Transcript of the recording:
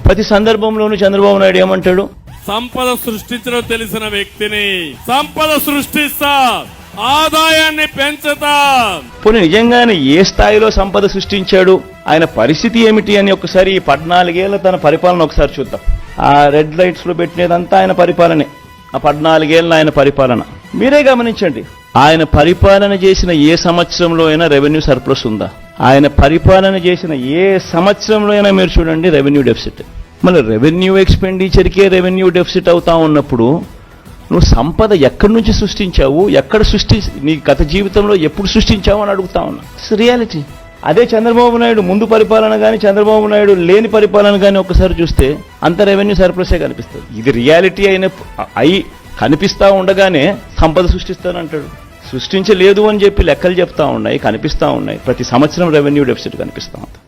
ప్రతి సందర్భంలోనూ చంద్రబాబు నాయుడు ఏమంటాడు? సంపద సృష్టించడం తెలిసిన వ్యక్తిని సంపద సృష్టిస్తా, ఆదాయాన్ని పెంచుతా. పోనీ నిజంగానే ఏ స్థాయిలో సంపద సృష్టించాడు, ఆయన పరిస్థితి ఏమిటి అని ఒకసారి ఈ 14 ఏళ్ల తన పరిపాలన ఒకసారి చూద్దాం. ఆ రెడ్ లైట్స్ లో పెట్టినదంతా ఆయన పరిపాలనే. ఆ 14 ఏళ్ళ ఆయన పరిపాలన మీరే గమనించండి. ఆయన పరిపాలన చేసిన ఏ సంవత్సరంలో అయినా రెవెన్యూ సర్ప్లస్ ఉందా? ఆయన పరిపాలన చేసిన ఏ సంవత్సరంలో అయినా మీరు చూడండి రెవెన్యూ డెఫిసిట్. మళ్ళీ రెవెన్యూ ఎక్స్పెండిచర్కే రెవెన్యూ డెఫిసిట్ అవుతా ఉన్నప్పుడు నువ్వు సంపద ఎక్కడి నుంచి సృష్టించావు, ఎక్కడ నీ గత జీవితంలో ఎప్పుడు సృష్టించావు అని అడుగుతా ఉన్నా. It's reality. అదే చంద్రబాబు నాయుడు ముందు పరిపాలన కానీ చంద్రబాబు నాయుడు లేని పరిపాలన కానీ ఒకసారి చూస్తే అంత రెవెన్యూ సర్ప్లసే కనిపిస్తుంది. ఇది రియాలిటీ అయి కనిపిస్తా ఉండగానే సంపద సృష్టిస్తానంటాడు. సృష్టించలేదు అని చెప్పి లెక్కలు చెప్తా ఉన్నాయి, కనిపిస్తా ఉన్నాయి. ప్రతి సంవత్సరం రెవెన్యూ డెఫిసిట్ కనిపిస్తా ఉంది.